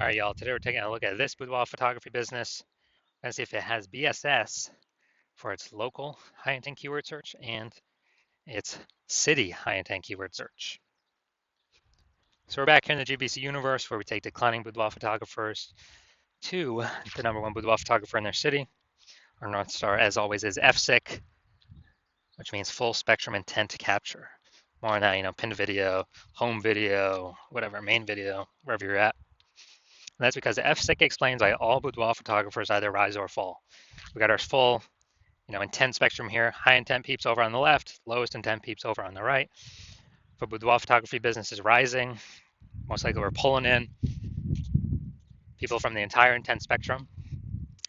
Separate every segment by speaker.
Speaker 1: All right, y'all, today we're taking a look at this boudoir photography business and see if it has BSS for its local high intent keyword search and its city high intent keyword search. So we're back here in the GBC universe where we take declining boudoir photographers to the #1 boudoir photographer in their city. Our North Star, as always, is FSIC, which means full spectrum intent to capture. More on that, pinned video, home video, whatever, main video, wherever you're at. And that's because FSIC explains why all boudoir photographers either rise or fall. We got our full, intent spectrum here. High intent peeps over on the left, lowest intent peeps over on the right. If a boudoir photography business is rising, most likely we're pulling in people from the entire intent spectrum.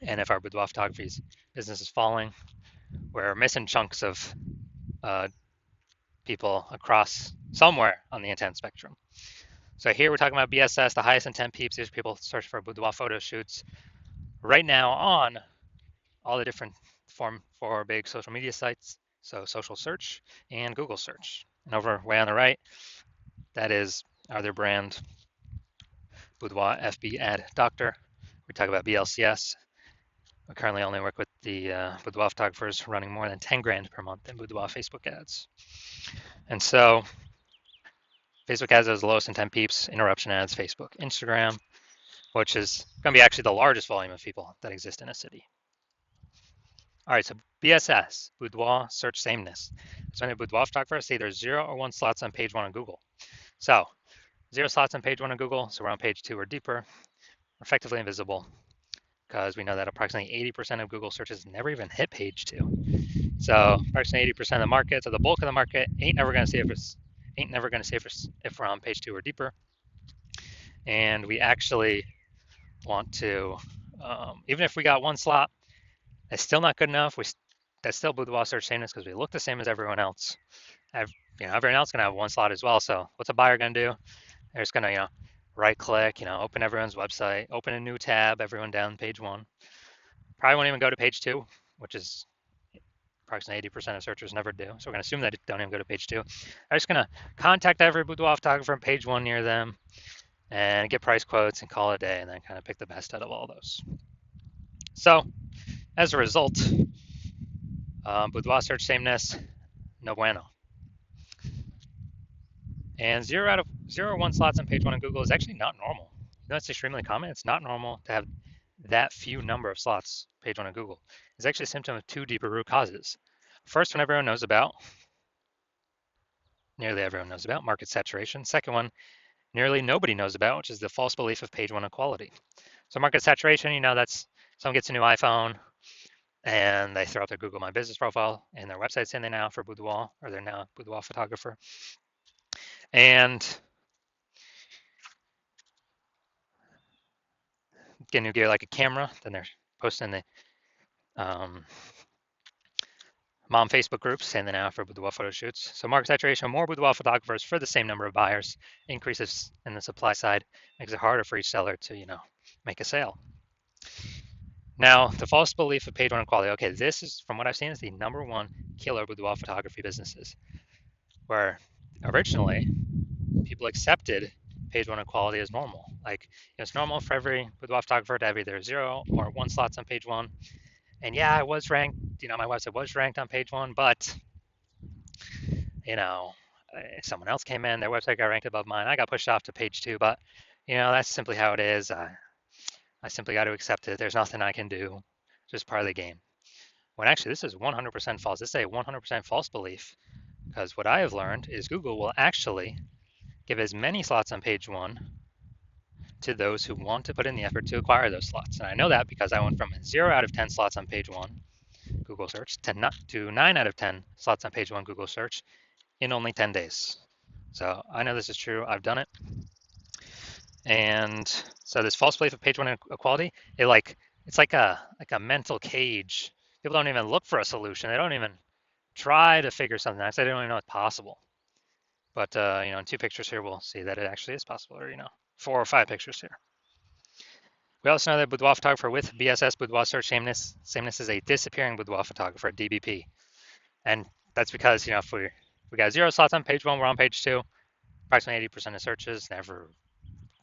Speaker 1: And if our boudoir photography business is falling, we're missing chunks of people across somewhere on the intent spectrum. So here we're talking about BSS, the highest intent peeps. These people search for boudoir photo shoots right now on all the different four big social media sites. So social search and Google search. And over way on the right, that is our brand, Boudoir FB Ad Doctor. We talk about BLCS. We currently only work with the boudoir photographers running more than 10 grand per month in boudoir Facebook ads. And so Facebook ads has the lowest intent peeps, interruption ads, Facebook, Instagram, which is going to be actually the largest volume of people that exist in a city. All right, so BSS, Boudoir Search Sameness. So in a boudoir photographer, say there's 0 or 1 slots on page 1 on Google. So 0 slots on page 1 on Google, so we're on page 2 or deeper. We're effectively invisible because we know that approximately 80% of Google searches never even hit page 2. So approximately 80% of the market, so the bulk of the market ain't never going to see if we're on page 2 or deeper. And we actually want to, even if we got 1 slot, it's still not good enough. That's still boudoir search sameness because we look the same as everyone else. Everyone else gonna have 1 slot as well. So what's a buyer gonna do? They're just gonna, right click, open everyone's website, open a new tab, everyone down page 1. Probably won't even go to page 2, which is approximately 80% of searchers never do. So we're gonna assume that it don't even go to page 2. I'm just gonna contact every boudoir photographer on page 1 near them and get price quotes and call it a day, and then kind of pick the best out of all those. So as a result, boudoir search sameness, no bueno. And 0 or 1 slots on page 1 on Google is actually not normal. That's extremely common. It's not normal to have that few number of slots page 1 on Google. It's actually a symptom of 2 deeper root causes. First one everyone knows about, nearly everyone knows about, market saturation. Second one, nearly nobody knows about, which is the false belief of page 1 equality. So market saturation, that's someone gets a new iPhone and they throw up their Google My Business profile and their website saying they're now for boudoir, or they're now a boudoir photographer. And get new gear like a camera, then they're posting the mom Facebook groups saying they're now for boudoir photo shoots. So market saturation, more boudoir photographers for the same number of buyers, increases in the supply side, makes it harder for each seller to, make a sale. Now, the false belief of page 1 equality. Okay, this is, from what I've seen, is the #1 killer boudoir photography businesses, where originally people accepted page 1 equality as normal. Like, it's normal for every boudoir photographer to have either 0 or 1 slots on page 1. And yeah, I was ranked, my website was ranked on page 1, but, someone else came in, their website got ranked above mine. I got pushed off to page 2, but, that's simply how it is. I simply got to accept it. There's nothing I can do. It's just part of the game. When actually this is 100% false. This is a 100% false belief, because what I have learned is Google will actually give as many slots on page 1 to those who want to put in the effort to acquire those slots. And I know that because I went from 0 out of 10 slots on page 1 Google search to 9 out of 10 slots on page 1 Google search in only 10 days. So I know this is true. I've done it. And so this false belief of page 1 equality, it's like a mental cage. People don't even look for a solution. They don't even try to figure something out. They don't even know it's possible. But in 2 pictures here, we'll see that it actually is possible, or 4 or 5 pictures here. We also know that boudoir photographer with BSS, Boudoir Search Sameness is a disappearing boudoir photographer, DBP. And that's because, if we got 0 slots on page 1, we're on page 2, approximately 80% of searches, never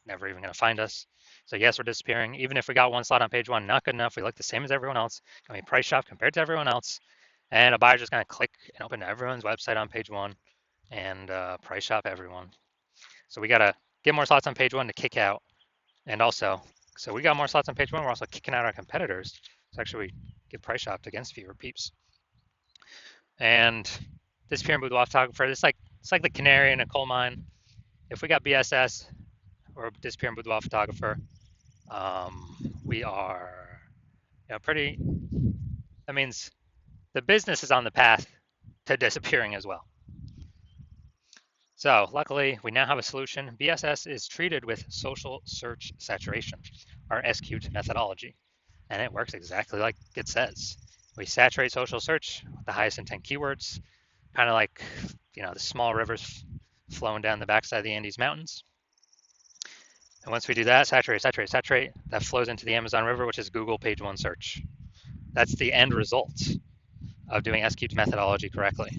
Speaker 1: even going to find us. So yes, we're disappearing. Even if we got one slot on page one, not good enough. We look the same as everyone else. Can we price shop compared to everyone else? And a buyer's just going to click and open everyone's website on page one and price shop everyone. So we got to get more slots on page one to kick out. And also, so we got more slots on page one. We're also kicking out our competitors. So actually, we get price shopped against fewer peeps. And this peer and boudoir photographer, it's like the canary in a coal mine. If we got BSS or disappearing boudoir photographer, we are, pretty. That means the business is on the path to disappearing as well. So luckily, we now have a solution. BSS is treated with social search saturation, our SQ'd methodology, and it works exactly like it says. We saturate social search with the highest intent keywords, kind of like the small rivers flowing down the backside of the Andes Mountains. And once we do that, saturate, that flows into the Amazon River, which is Google page one search. That's the end result of doing SQ'd methodology correctly.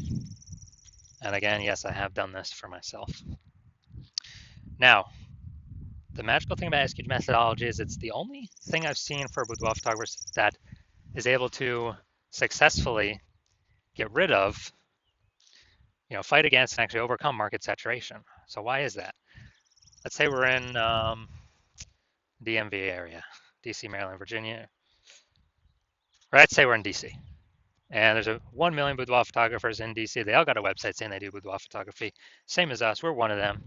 Speaker 1: And again, yes, I have done this for myself. Now, the magical thing about SQ'd methodology is it's the only thing I've seen for boudoir photographers that is able to successfully get rid of, fight against and actually overcome market saturation. So why is that? Let's say we're in DMV area, DC, Maryland, Virginia. Or let's say we're in DC. And there's 1 million boudoir photographers in DC. They all got a website saying they do boudoir photography. Same as us, we're one of them.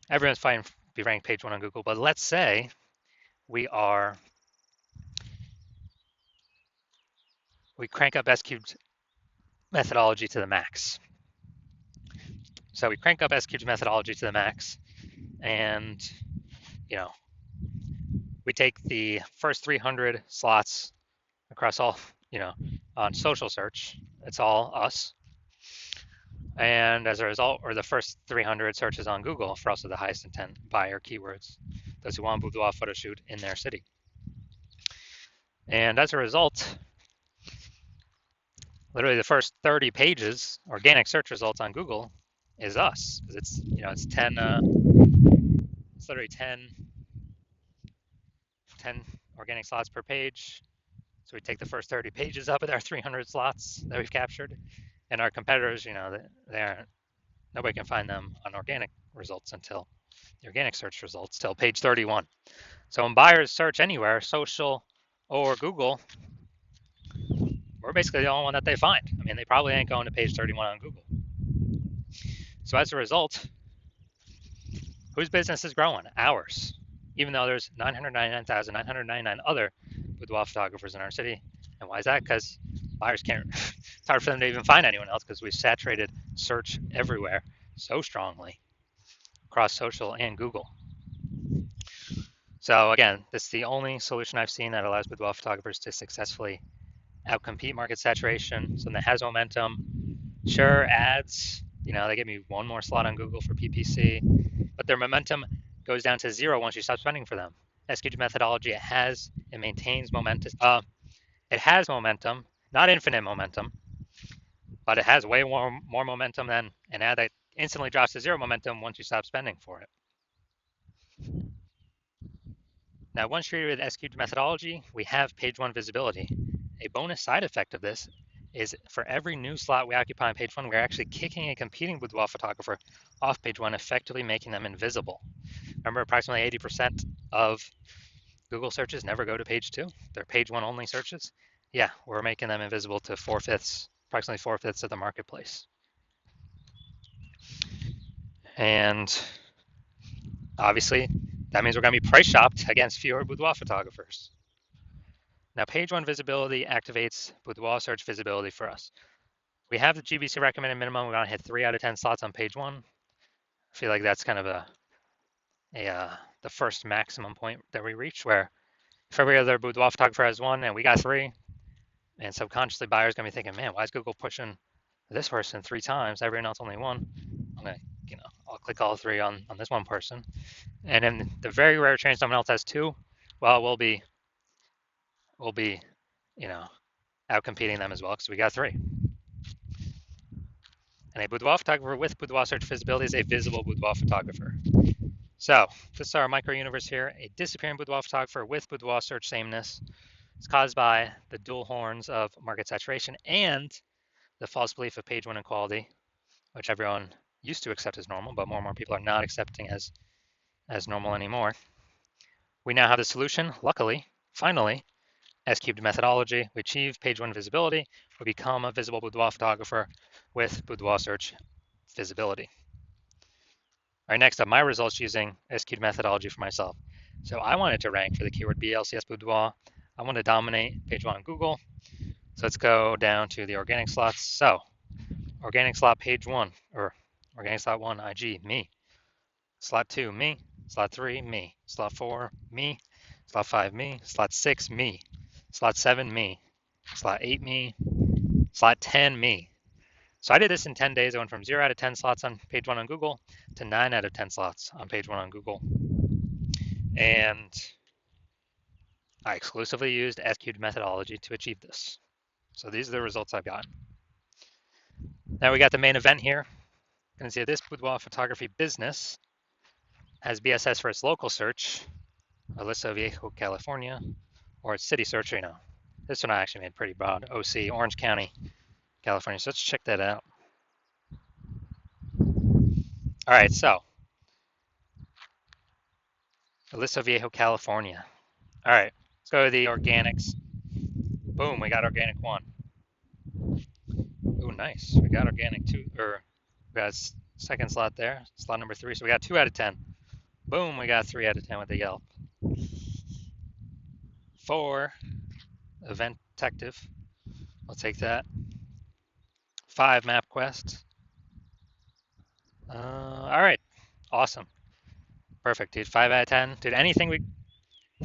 Speaker 1: Everyone's fighting to be ranked page one on Google. But let's say we crank up SQ'd methodology to the max. So we crank up SQ'd methodology to the max, and we take the first 300 slots across all, on social search. It's all us. And as a result, or the first 300 searches on Google for also the highest intent buyer keywords, those who want boudoir photo shoot in their city. And as a result, literally the first 30 pages, organic search results on Google, is us. It's it's 10. It's literally 10 organic slots per page. So we take the first 30 pages up with our 300 slots that we've captured, and our competitors, nobody can find them on organic results until the organic search results till page 31. So when buyers search anywhere, social or Google, we're basically the only one that they find. I mean, they probably ain't going to page 31 on Google. So as a result, whose business is growing? Ours. Even though there's 999,999 other boudoir photographers in our city. And why is that? Because buyers can't, it's hard for them to even find anyone else because we've saturated search everywhere so strongly across social and Google. So again, this is the only solution I've seen that allows boudoir photographers to successfully outcompete market saturation. Something that has momentum. Sure, ads, they give me one more slot on Google for PPC, but their momentum goes down to zero once you stop spending for them. SQ'd methodology, it maintains momentum. It has momentum, not infinite momentum, but it has way more momentum than an ad that instantly drops to zero momentum once you stop spending for it. Now, once treated with SQ'd methodology, we have page one visibility. A bonus side effect of this is for every new slot we occupy on page one, we're actually kicking a competing boudoir photographer off page one, effectively making them invisible. Remember, approximately 80% of Google searches never go to page two. They're page one only searches. Yeah, we're making them invisible to approximately 4/5 of the marketplace. And obviously, that means we're going to be price shopped against fewer boudoir photographers. Now, page one visibility activates boudoir search visibility for us. We have the GBC recommended minimum. We're going to hit 3 out of 10 slots on page one. I feel like that's kind of the first maximum point that we reach, where if every other boudoir photographer has 1 and we got 3, and subconsciously buyers gonna be thinking, man, why is Google pushing this person 3 times, everyone else only 1? I'm gonna, I'll click all 3 on this one person. And in the very rare chance someone else has 2, well, we'll be out competing them as well because we got 3. And a boudoir photographer with boudoir search visibility is a visible boudoir photographer. So this is our micro universe here, a disappearing boudoir photographer with boudoir search sameness. It's caused by the dual horns of market saturation and the false belief of page one equality, which everyone used to accept as normal, but more and more people are not accepting as normal anymore. We now have the solution, luckily, finally, S-cubed methodology. We achieve page one visibility. We become a visible boudoir photographer with boudoir search visibility. All right, next up, my results using S-cubed methodology for myself. So I wanted to rank for the keyword BLCS boudoir. I want to dominate page one on Google. So let's go down to the organic slots. So organic slot page one, or organic slot one, IG, me. Slot two, me. Slot three, me. Slot four, me. Slot five, me. Slot six, me. Slot seven, me. Slot eight, me. Slot 10, me. So I did this in 10 days. I went from 0 out of 10 slots on page one on Google to 9 out of 10 slots on page one on Google. And I exclusively used S-cubed methodology to achieve this. So these are the results I've gotten. Now we got the main event here. You can see this boudoir photography business has BSS for its local search, Aliso Viejo, California, or its city search, This one I actually made pretty broad, OC, Orange County, California. So let's check that out. All right, so Aliso Viejo, California. All right, let's go to the organics. Boom, we got organic one. Ooh, nice. We got organic two, or we got second slot there, slot number 3. So we got 2 out of 10. Boom, we got 3 out of 10 with the Yelp. 4, event detective. I'll take that. 5, MapQuest. All right, awesome. Perfect, dude. 5 out of 10. Dude, anything we,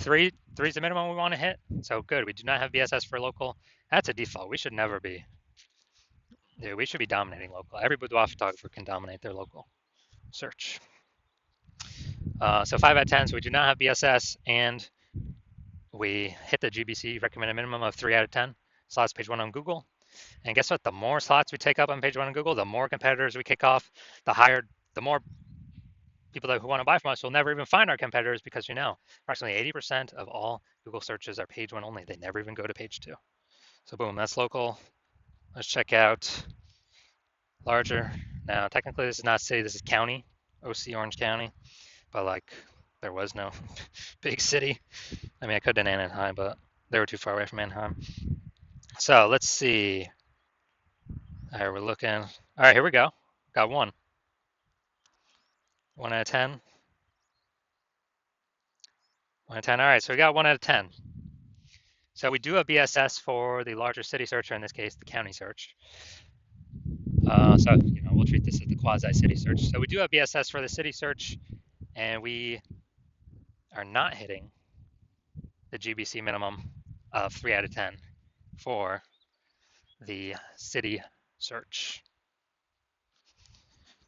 Speaker 1: 3 is the minimum we want to hit. So good. We do not have BSS for local. That's a default. We should never be. Dude, we should be dominating local. Every boudoir photographer can dominate their local search. So 5 out of 10. So we do not have BSS, and we hit the GBC recommended minimum of 3 out of 10 slots page one on Google. And guess what? The more slots we take up on page one on Google, the more competitors we kick off, the more people who want to buy from us will never even find our competitors, because approximately 80% of all Google searches are page one only. They never even go to page 2. So boom, that's local. Let's check out larger. Now, technically this is not city, this is county, OC Orange County, but like there was no big city. I mean, I could have done Anaheim, but they were too far away from Anaheim. So let's see. All right, we're looking. All right, here we go. Got 1. 1 out of 10. 1 out of 10. All right, so we got 1 out of 10. So we do have BSS for the larger city search, or in this case, the county search. So we'll treat this as the quasi-city search. So we do have BSS for the city search, and we are not hitting the GBC minimum of 3 out of 10 for the city search.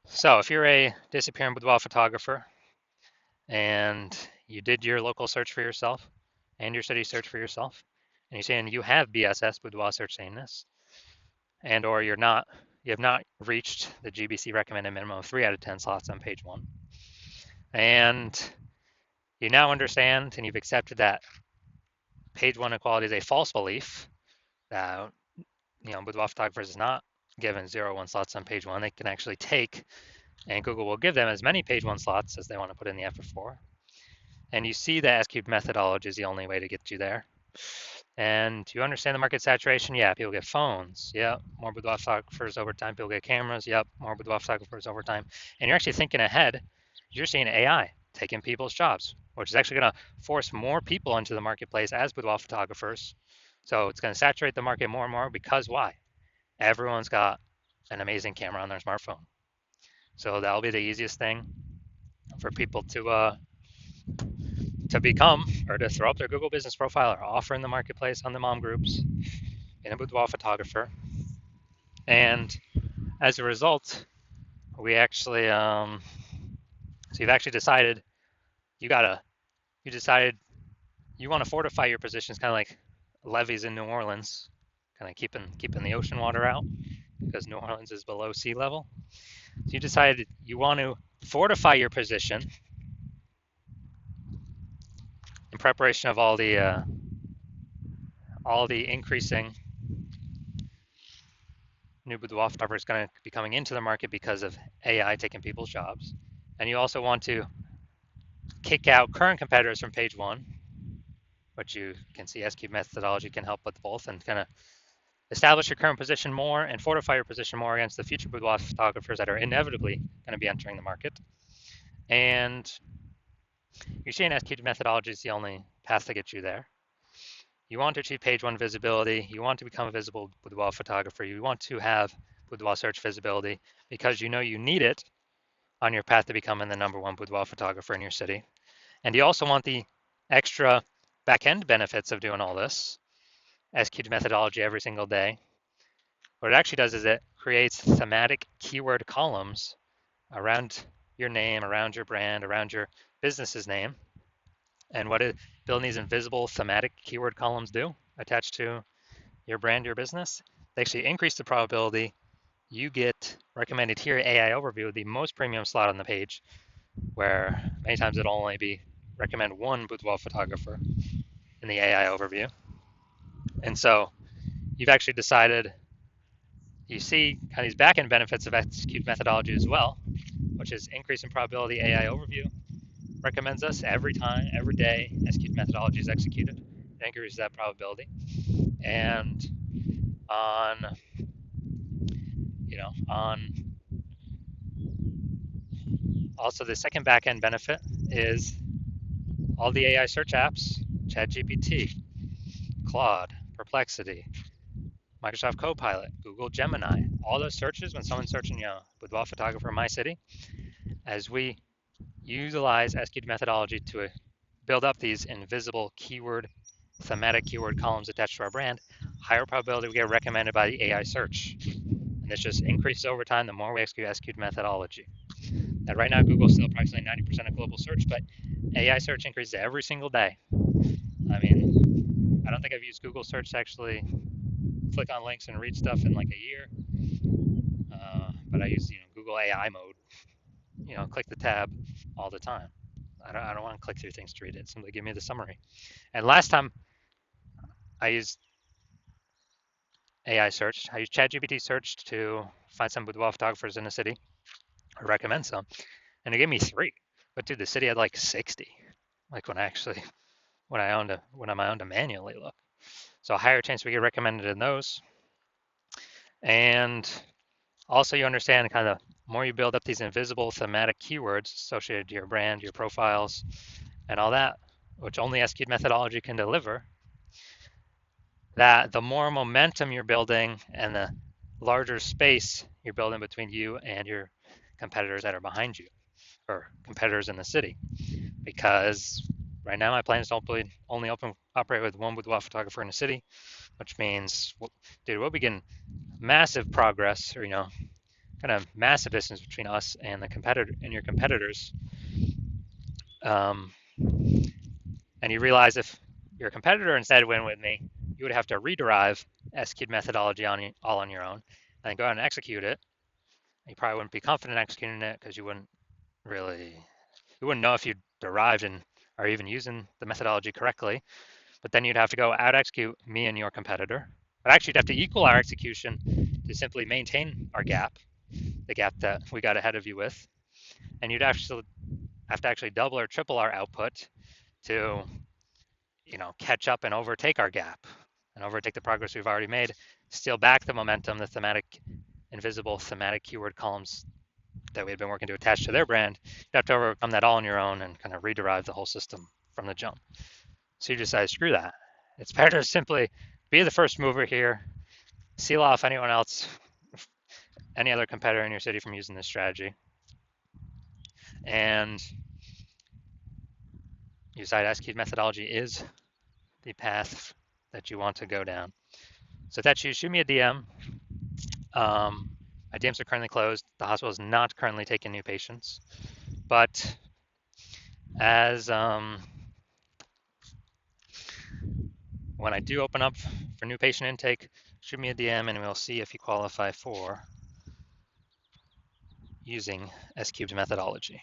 Speaker 1: So if you're a disappearing boudoir photographer and you did your local search for yourself and your city search for yourself, and you're saying you have BSS, boudoir search sameness, and or you have not reached the GBC recommended minimum of 3 out of 10 slots on page 1, and you now understand and you've accepted that page 1 equality is a false belief, that boudoir photographers is not given 0-1 slots on page 1. They can actually take, and Google will give them as many page 1 slots as they want to put in the effort for. And you see the S-cubed methodology is the only way to get you there. And you understand the market saturation? Yeah, people get phones. Yep, more boudoir photographers over time. People get cameras. Yep, more boudoir photographers over time. And you're actually thinking ahead. You're seeing AI taking people's jobs, which is actually going to force more people into the marketplace as boudoir photographers. So it's going to saturate the market more and more, because why? Everyone's got an amazing camera on their smartphone. So that'll be the easiest thing for people to become, or to throw up their Google business profile or offer in the marketplace on the mom groups in a boudoir photographer. And as a result, we actually, so you've actually decided you want to fortify your positions, kind of like levees in New Orleans, kind of keeping the ocean water out, because New Orleans is below sea level. So you decided you want to fortify your position preparation of all the increasing new boudoir photographers going to be coming into the market because of AI taking people's jobs. And you also want to kick out current competitors from page one, which you can see S-Cube methodology can help with both, and kind of establish your current position more and fortify your position more against the future boudoir photographers that are inevitably going to be entering the market. And you're seeing S-Cube methodology is the only path to get you there. You want to achieve page one visibility. You want to become a visible boudoir photographer. You want to have boudoir search visibility because you know you need it on your path to becoming the #1 boudoir photographer in your city. And you also want the extra back-end benefits of doing all this, S-Cube methodology every single day. What it actually does is it creates thematic keyword columns around your name, around your brand, around your business's name. And what building these invisible thematic keyword columns do attached to your brand, your business, they actually increase the probability you get recommended here AI overview, the most premium slot on the page, where many times it'll only be recommend one boudoir photographer in the AI overview. And so you've actually decided, you see kind of these back-end benefits of S-Cube methodology as well, which is increase in probability AI overview recommends us every time, every day S-Cube methodology is executed. It increases that probability. And on also the second back-end benefit is all the AI search apps, ChatGPT, Claude, Perplexity, Microsoft Copilot, Google Gemini, all those searches when someone's searching, boudoir photographer in my city, as we utilize S-Cube methodology to build up these invisible thematic keyword columns attached to our brand, higher probability we get recommended by the AI search. And this just increases over time the more we execute S-Cube methodology. Now, right now, Google's still approximately 90% of global search, but AI search increases every single day. I mean, I don't think I've used Google search to actually click on links and read stuff in like a year. But I use, Google AI mode, click the tab all the time. I don't want to click through things to read it. Simply give me the summary. And last time I used AI search, I used ChatGPT search to find some boudoir photographers in the city, or recommend some, and it gave me 3. But dude, the city had like 60. Like when I owned to manually look. So a higher chance we get recommended in those. And also you understand kind of more you build up these invisible thematic keywords associated to your brand, your profiles, and all that, which only S-Cube methodology can deliver, that the more momentum you're building and the larger space you're building between you and your competitors that are behind you, or competitors in the city. Because right now my plan is to only operate with one boudoir photographer in the city, which means, dude, we'll begin massive progress, or kind of massive distance between us and your competitors. And you realize if your competitor instead went with me, you would have to rederive S-Cube methodology all on your own, and then go out and execute it. You probably wouldn't be confident executing it because you wouldn't know if you derived and are even using the methodology correctly. But then you'd have to go out execute me and your competitor. But actually, you'd have to equal our execution to simply maintain our gap, the gap that we got ahead of you with. And you'd actually have to actually double or triple our output to, catch up and overtake our gap and overtake the progress we've already made, steal back the momentum, the invisible thematic keyword columns that we had been working to attach to their brand. You have to overcome that all on your own and kind of rederive the whole system from the jump. So you decide, screw that. It's better to simply be the first mover here, seal off anyone else, any other competitor in your city from using this strategy. And you decide S-Cube methodology is the path that you want to go down. So if that's you, shoot me a DM. My DMs are currently closed. The hospital is not currently taking new patients. But as when I do open up for new patient intake, shoot me a DM and we'll see if you qualify for using S-Cubed methodology.